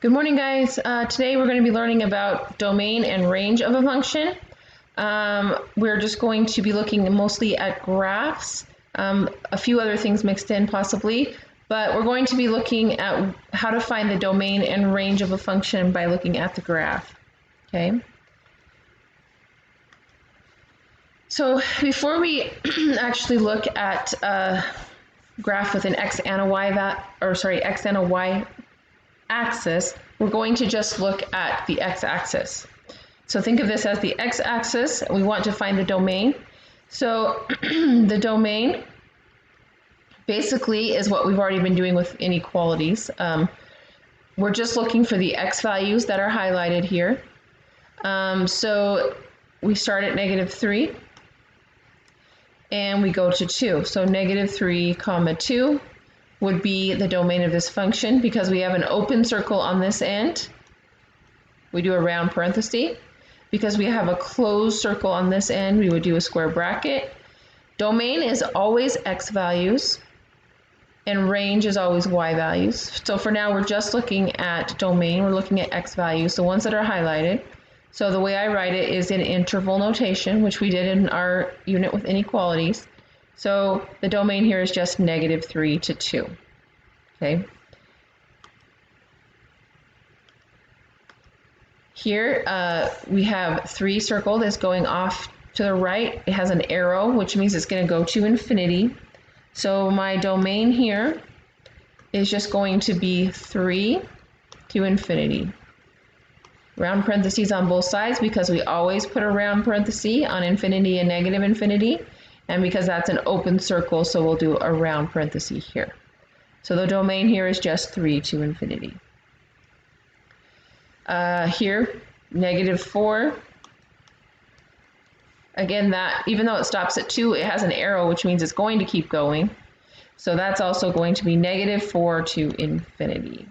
Good morning, guys. Today we're going to be learning about domain and range of a function. We're just going to be looking mostly at graphs, a few other things mixed in possibly, but we're going to be looking at how to find the domain and range of a function by looking at the graph. Okay. So before we actually look at a graph with an x and a y axis, we're going to just look at the x-axis. So think of this as the x-axis. We want to find the domain. So the domain basically is what we've already been doing with inequalities. We're just looking for the x values that are highlighted here. So we start at -3 and we go to 2. So -3, 2 would be the domain of this function. Because we have an open circle on this end, we do a round parenthesis. Because we have a closed circle on this end, we would do a square bracket. Domain is always x values, and range is always y values. So for now, we're just looking at domain. We're looking at x values, the ones that are highlighted. So the way I write it is in interval notation, which we did in our unit with inequalities. So the domain here is just -3 to 2, okay? Here we have 3 circled as going off to the right. It has an arrow, which means it's going to go to infinity. So my domain here is just going to be 3 to infinity. Round parentheses on both sides because we always put a round parenthesis on infinity and negative infinity. And because that's an open circle, so we'll do a round parenthesis here. So the domain here is just 3 to infinity. Here, -4. Again, that even though it stops at 2, it has an arrow, which means it's going to keep going. So that's also going to be -4 to infinity.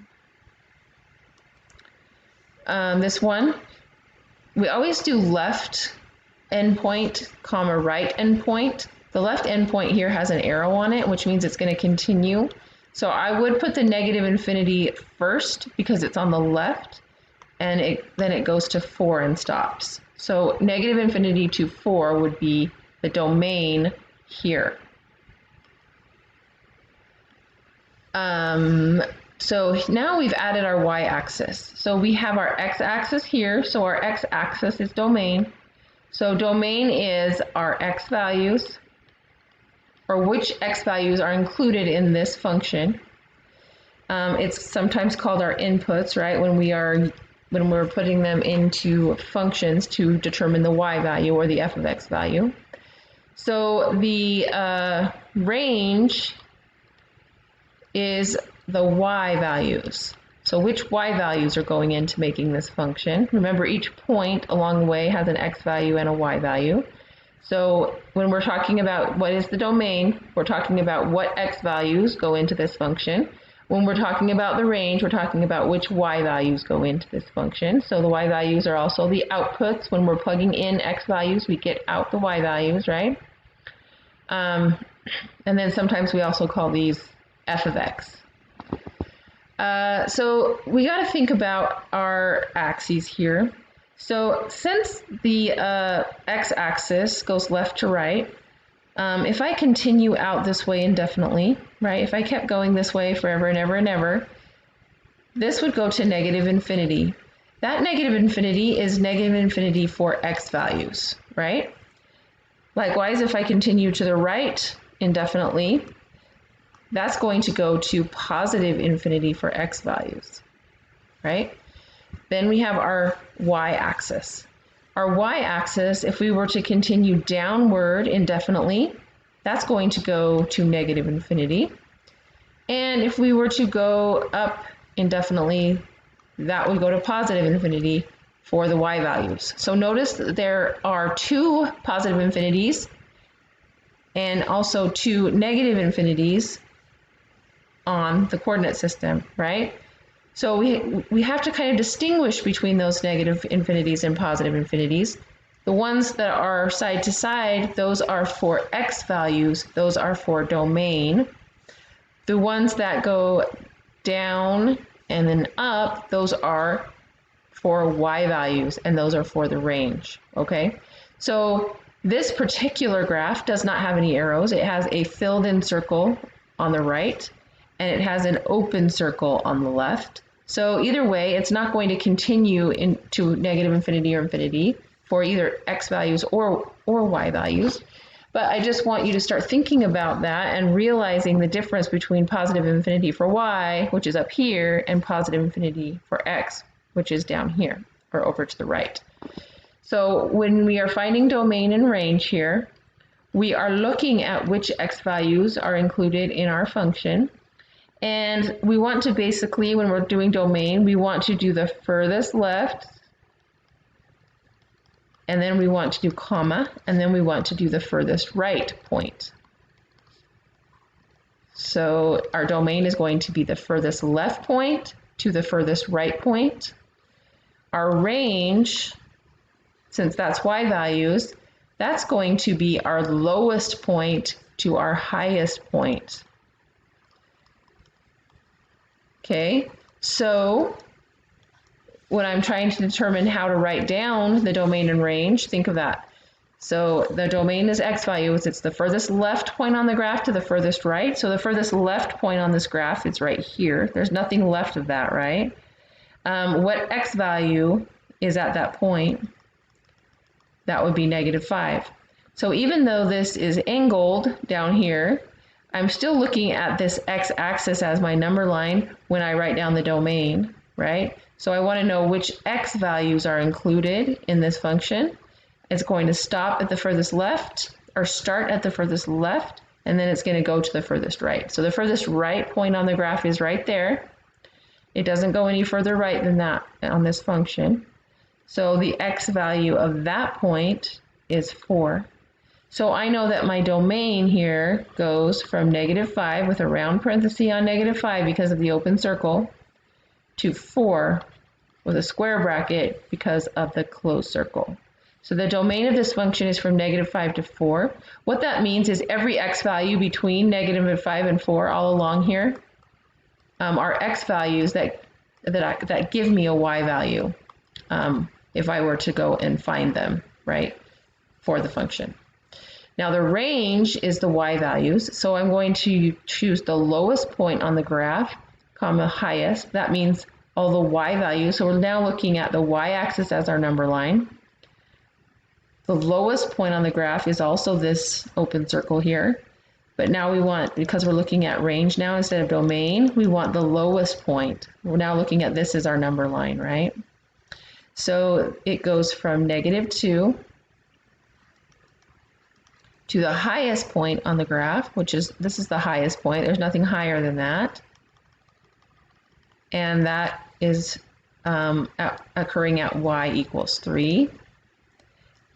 This one, we always do left endpoint, right endpoint. The left endpoint here has an arrow on it, which means it's going to continue. So I would put the negative infinity first because it's on the left, and then it goes to 4 and stops. So negative infinity to 4 would be the domain here. So now we've added our y-axis. So we have our x-axis here, so our x-axis is domain. So domain is our x values, or which x values are included in this function. It's sometimes called our inputs, right? When we're putting them into functions to determine the y value or the f of x value. So the range is the y values. So which y values are going into making this function? Remember, each point along the way has an x value and a y value. So when we're talking about what is the domain, we're talking about what x values go into this function. When we're talking about the range, we're talking about which y values go into this function. So the y values are also the outputs. When we're plugging in x values, we get out the y values, right? And then sometimes we also call these f of x. So we got to think about our axes here. So since the x-axis goes left to right, if I continue out this way indefinitely, right, if I kept going this way forever and ever and ever, this would go to negative infinity. That negative infinity is negative infinity for x values, right? Likewise, if I continue to the right indefinitely, that's going to go to positive infinity for x values, right? Then we have our y-axis. Our y-axis, if we were to continue downward indefinitely, that's going to go to negative infinity. And if we were to go up indefinitely, that would go to positive infinity for the y values. So notice that there are 2 positive infinities and also 2 negative infinities on the coordinate system, right? So we have to kind of distinguish between those negative infinities and positive infinities. The ones that are side to side, those are for x values, those are for domain. The ones that go down and then up, those are for y values, and those are for the range, okay? So this particular graph does not have any arrows. It has a filled in circle on the right, and it has an open circle on the left. So either way, it's not going to continue into negative infinity or infinity for either x values or y values. But I just want you to start thinking about that and realizing the difference between positive infinity for y, which is up here, and positive infinity for x, which is down here or over to the right. So when we are finding domain and range here, we are looking at which x values are included in our function. And we want to basically, when we're doing domain, we want to do the furthest left, and then we want to do comma, and then we want to do the furthest right point. So our domain is going to be the furthest left point to the furthest right point. Our range, since that's y values, that's going to be our lowest point to our highest point. Okay, so when I'm trying to determine how to write down the domain and range, think of that. So the domain is x values. It's the furthest left point on the graph to the furthest right. So the furthest left point on this graph is right here. There's nothing left of that, right? What x value is at that point? That would be -5. So even though this is angled down here, I'm still looking at this x-axis as my number line when I write down the domain, right? So I want to know which x values are included in this function. It's going to stop at the furthest left, or start at the furthest left, and then it's going to go to the furthest right. So the furthest right point on the graph is right there. It doesn't go any further right than that on this function. So the x value of that point is 4. So I know that my domain here goes from -5 with a round parenthesis on -5 because of the open circle to 4 with a square bracket because of the closed circle. So the domain of this function is from -5 to 4. What that means is every x value between -5 and 4 all along here are x values that give me a y value if I were to go and find them, right, for the function. Now the range is the y values, so I'm going to choose the lowest point on the graph, comma highest. That means all the y values. So we're now looking at the y-axis as our number line. The lowest point on the graph is also this open circle here. But now we want, because we're looking at range now instead of domain, we want the lowest point. We're now looking at this as our number line, right? So it goes from -2 to the highest point on the graph, which is, this is the highest point. There's nothing higher than that. And that is occurring at y equals 3.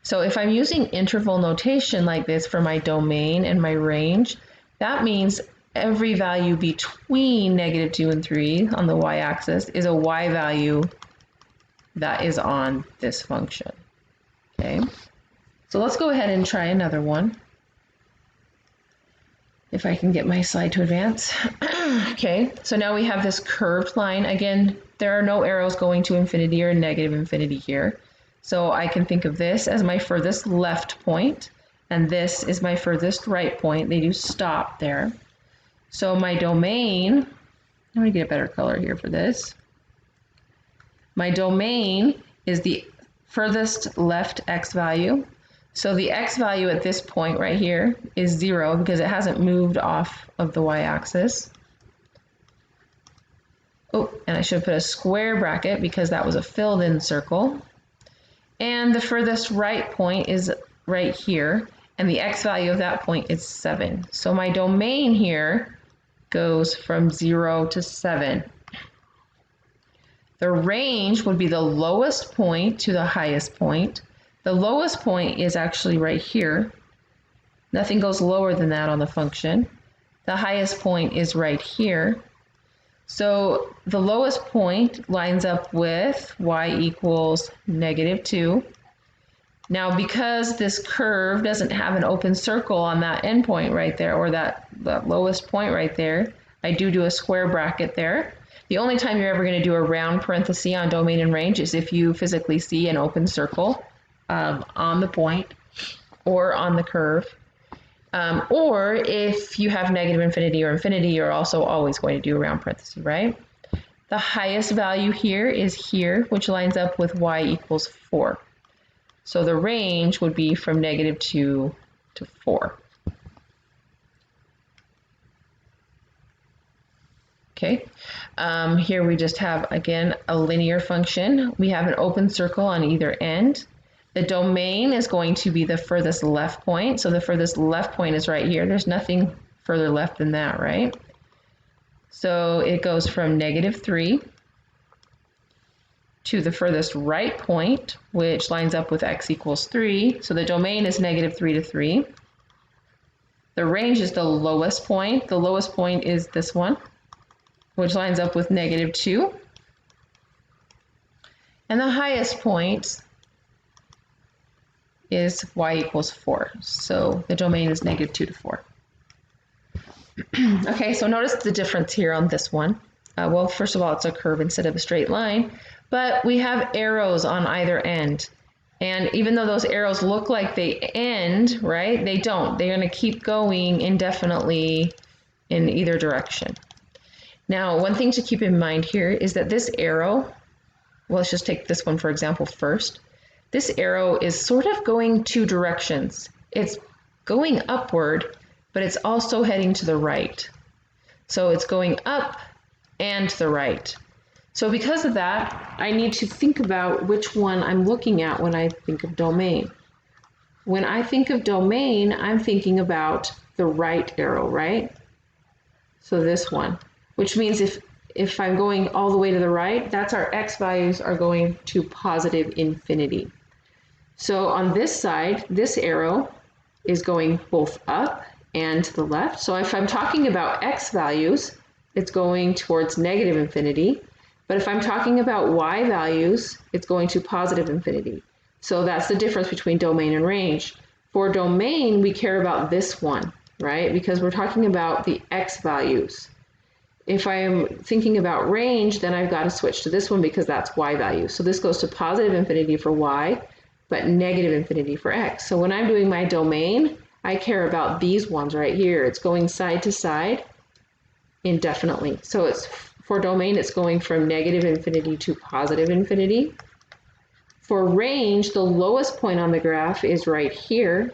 So if I'm using interval notation like this for my domain and my range, that means every value between -2 and 3 on the y-axis is a y value that is on this function. Okay, so let's go ahead and try another one. If I can get my slide to advance. Okay, so now we have this curved line. Again, there are no arrows going to infinity or negative infinity here. So I can think of this as my furthest left point, and this is my furthest right point. They do stop there. So my domain, let me get a better color here for this. My domain is the furthest left x value. So the x value at this point right here is 0 because it hasn't moved off of the y-axis. Oh, and I should put a square bracket because that was a filled in circle. And the furthest right point is right here, and the x value of that point is 7. So my domain here goes from 0 to 7. The range would be the lowest point to the highest point. The lowest point is actually right here. Nothing goes lower than that on the function. The highest point is right here. So the lowest point lines up with y equals -2. Now because this curve doesn't have an open circle on that endpoint right there, or that lowest point right there, I do a square bracket there The only time you're ever going to do a round parenthesis on domain and range is if you physically see an open circle on the point or on the curve. Or if you have negative infinity or infinity, you're also always going to do a round parenthesis, right? The highest value here is here, which lines up with y equals 4. So the range would be from -2 to 4. Okay, here we just have, again, a linear function. We have an open circle on either end. The domain is going to be the furthest left point. So the furthest left point is right here. There's nothing further left than that, right? So it goes from -3 to the furthest right point, which lines up with x equals 3. So the domain is -3 to 3. The range is the lowest point. The lowest point is this one, which lines up with -2. And the highest point is y equals 4. So the domain is -2 to 4. Okay, so notice the difference here on this one. Well, first of all, it's a curve instead of a straight line, but we have arrows on either end. And even though those arrows look like they end, right, they don't. They're going to keep going indefinitely in either direction. Now, one thing to keep in mind here is that this arrow, well, let's just take this one for example first. This arrow is sort of going two directions. It's going upward, but it's also heading to the right. So it's going up and to the right. So because of that, I need to think about which one I'm looking at when I think of domain. When I think of domain, I'm thinking about the right arrow, right? So this one, which means if I'm going all the way to the right, that's our x values are going to positive infinity. So on this side, this arrow is going both up and to the left. So if I'm talking about x values, it's going towards negative infinity. But if I'm talking about y values, it's going to positive infinity. So that's the difference between domain and range. For domain, we care about this one, right? Because we're talking about the x values. If I'm thinking about range, then I've got to switch to this one because that's y value. So this goes to positive infinity for y, but negative infinity for x. So when I'm doing my domain, I care about these ones right here. It's going side to side indefinitely. So it's for domain, it's going from negative infinity to positive infinity. For range, the lowest point on the graph is right here,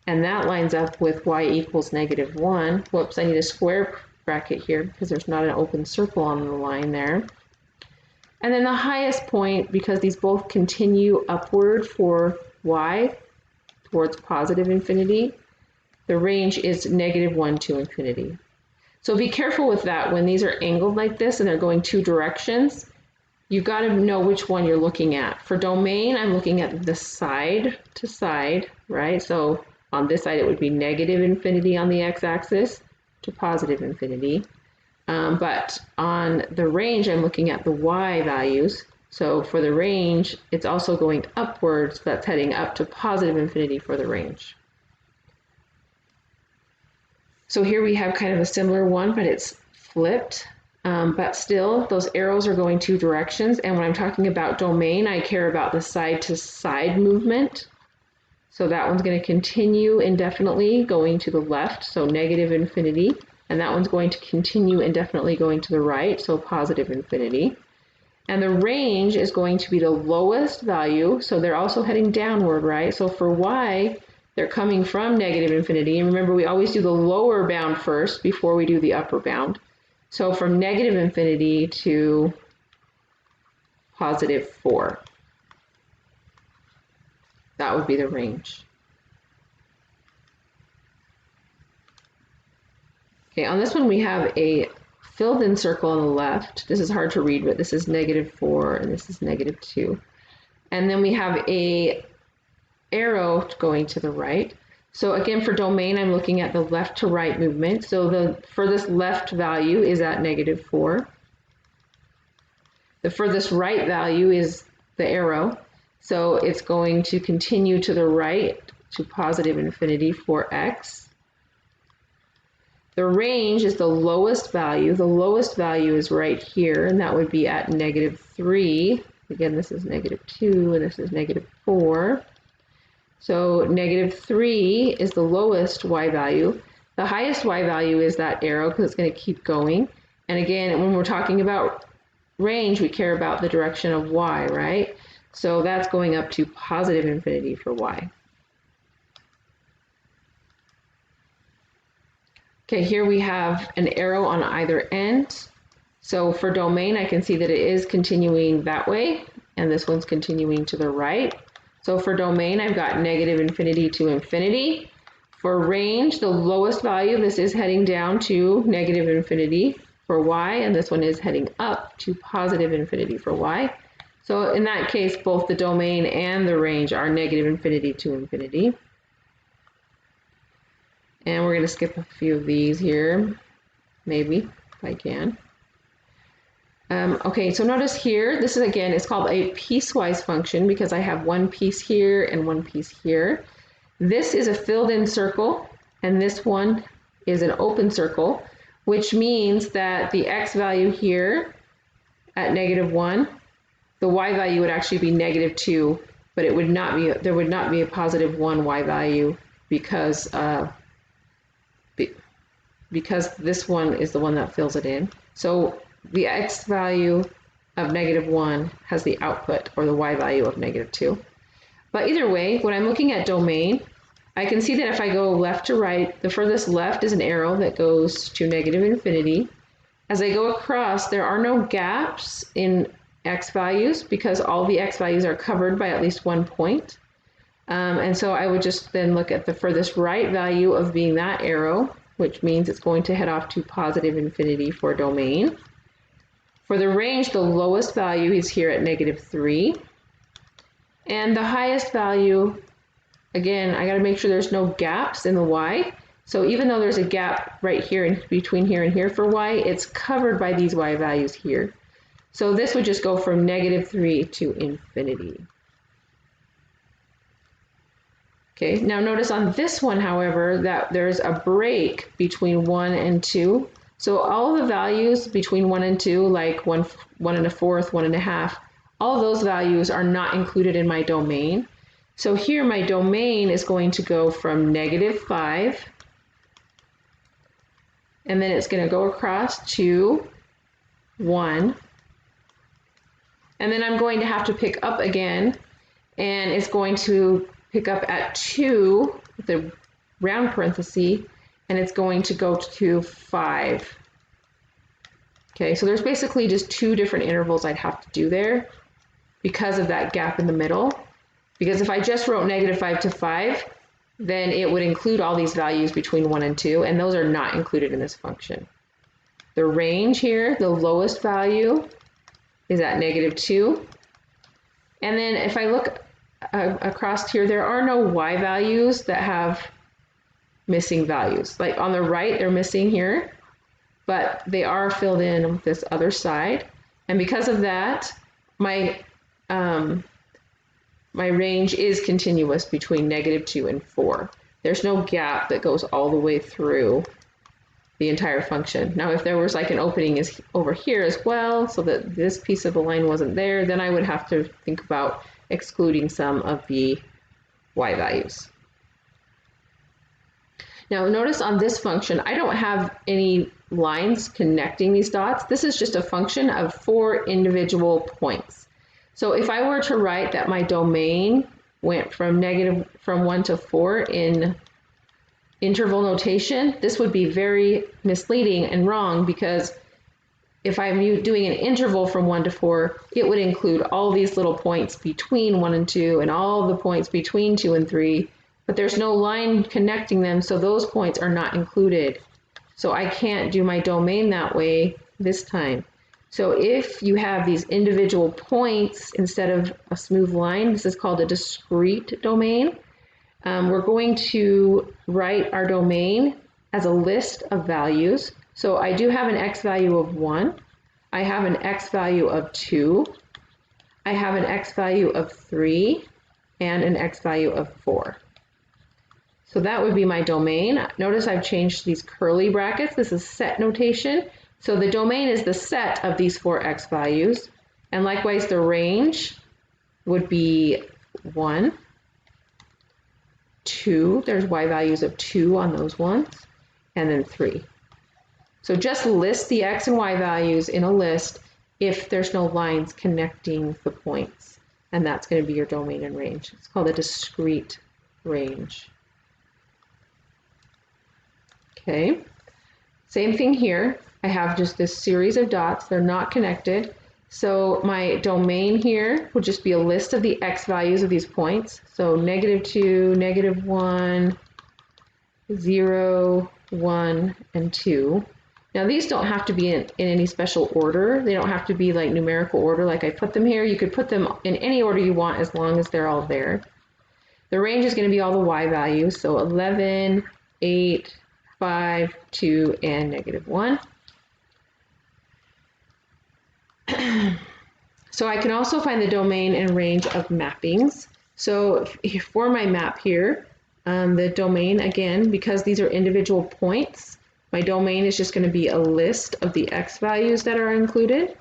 and that lines up with y equals -1. Whoops, I need a square bracket here because there's not an open circle on the line there. And then the highest point, because these both continue upward for y towards positive infinity, the range is -1 to infinity. So be careful with that. When these are angled like this and they're going two directions, you've got to know which one you're looking at. For domain, I'm looking at the side to side, right? So on this side, it would be negative infinity on the x-axis to positive infinity. But on the range, I'm looking at the y values. So for the range, it's also going upwards. That's heading up to positive infinity for the range. So here we have kind of a similar one, but it's flipped. But still, those arrows are going two directions. And when I'm talking about domain, I care about the side-to-side movement. So that one's going to continue indefinitely going to the left, so negative infinity. And that one's going to continue indefinitely going to the right, so positive infinity. And the range is going to be the lowest value, so they're also heading downward, right? So for y, they're coming from negative infinity. And remember, we always do the lower bound first before we do the upper bound. So from negative infinity to positive 4. That would be the range. Okay, on this one we have a filled in circle on the left. This is hard to read, but this is -4 and this is -2. And then we have a arrow going to the right. So again, for domain, I'm looking at the left to right movement. So the furthest left value is at -4. The furthest right value is the arrow. So it's going to continue to the right to positive infinity for x. The range is the lowest value. The lowest value is right here, and that would be at -3. Again, this is -2, and this is -4. So -3 is the lowest y value. The highest y value is that arrow because it's going to keep going. And again, when we're talking about range, we care about the direction of y, right? So that's going up to positive infinity for y. Okay, here we have an arrow on either end. So for domain, I can see that it is continuing that way, and this one's continuing to the right. So for domain, I've got -infinity to infinity. For range, the lowest value, this is heading down to -infinity for y, and this one is heading up to positive infinity for y. So in that case, both the domain and the range are -infinity to infinity. And we're going to skip a few of these here, maybe, if I can. Okay, so notice here, this is again, it's called a piecewise function because I have one piece here and one piece here. This is a filled in circle, and this one is an open circle, which means that the x value here at -1, the y value would actually be -2, but it would not be, there would not be a +1 y value because this one is the one that fills it in. So the x value of -1 has the output, or the y value of -2. But either way, when I'm looking at domain, I can see that if I go left to right, the furthest left is an arrow that goes to -infinity. As I go across, there are no gaps in x values because all the x values are covered by at least one point. And so I would just then look at the furthest right value of being that arrow, which means it's going to head off to positive infinity for domain. For the range, the lowest value is here at -3. And the highest value, again, I got to make sure there's no gaps in the y. So even though there's a gap right here in between here and here for y, it's covered by these y values here. So this would just go from -3 to infinity. Okay, now notice on this one, however, that there's a break between 1 and 2. So all the values between 1 and 2, like 1 1/4, 1 1/2, all those values are not included in my domain. So here my domain is going to go from -5, and then it's going to go across to 1. And then I'm going to have to pick up again, and it's going to pick up at 2, the round parenthesis, and it's going to go to 5. Okay, so there's basically just 2 different intervals I'd have to do there because of that gap in the middle. Because if I just wrote -5 to 5, then it would include all these values between 1 and 2, and those are not included in this function. The range here, the lowest value, is at -2. And then if I look across here, there are no y values that have missing values. Like on the right, they're missing here, but they are filled in with this other side. And because of that, my range is continuous between -2 and 4. There's no gap that goes all the way through the entire function. Now, if there was like an opening is over here as well, so that this piece of the line wasn't there, then I would have to think about excluding some of the y values. Now, notice on this function, I don't have any lines connecting these dots. This is just a function of 4 individual points. So if I were to write that my domain went from 1 to 4 in interval notation, this would be very misleading and wrong, because if I'm doing an interval from 1 to 4, it would include all these little points between 1 and 2 and all the points between 2 and 3, but there's no line connecting them, so those points are not included. So I can't do my domain that way this time. So if you have these individual points instead of a smooth line, this is called a discrete domain. We're going to write our domain as a list of values. So I do have an x value of 1, I have an x value of 2, I have an x value of 3, and an x value of 4. So that would be my domain. Notice I've changed these curly brackets. This is set notation. So the domain is the set of these 4 x values. And likewise, the range would be 1, 2. There's y values of 2 on those ones, and then 3. So just list the x and y values in a list if there's no lines connecting the points. And that's going to be your domain and range. It's called a discrete range. Okay, same thing here. I have just this series of dots. They're not connected. So my domain here would just be a list of the x values of these points. So -2, -1, 0, 1, and 2. Now these don't have to be in any special order. They don't have to be like numerical order like I put them here. You could put them in any order you want as long as they're all there. The range is going to be all the y values. So 11, 8, 5, 2, and -1. So I can also find the domain and range of mappings. So for my map here, the domain, again, because these are individual points, my domain is just going to be a list of the x values that are included.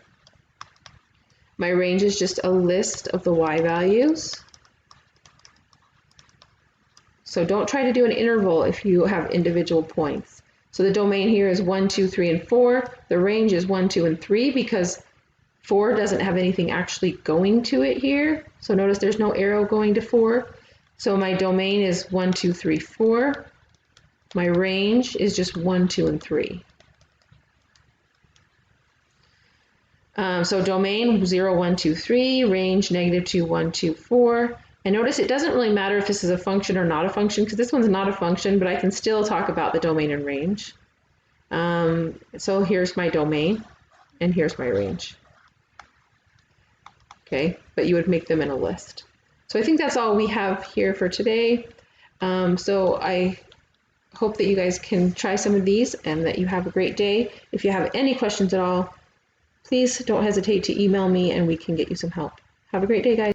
My range is just a list of the y values. So don't try to do an interval if you have individual points. So the domain here is 1, 2, 3, and 4. The range is 1, 2, and 3 because 4 doesn't have anything actually going to it here. So notice there's no arrow going to 4. So my domain is 1, 2, 3, 4. My range is just 1, 2, and 3. So domain 0, 1, 2, 3, range -2, 1, 2, 4. And notice it doesn't really matter if this is a function or not a function, because this one's not a function, but I can still talk about the domain and range. So here's my domain, and here's my range. Okay, but you would make them in a list. So I think that's all we have here for today. So I hope that you guys can try some of these and that you have a great day. If you have any questions at all, please don't hesitate to email me and we can get you some help. Have a great day, guys.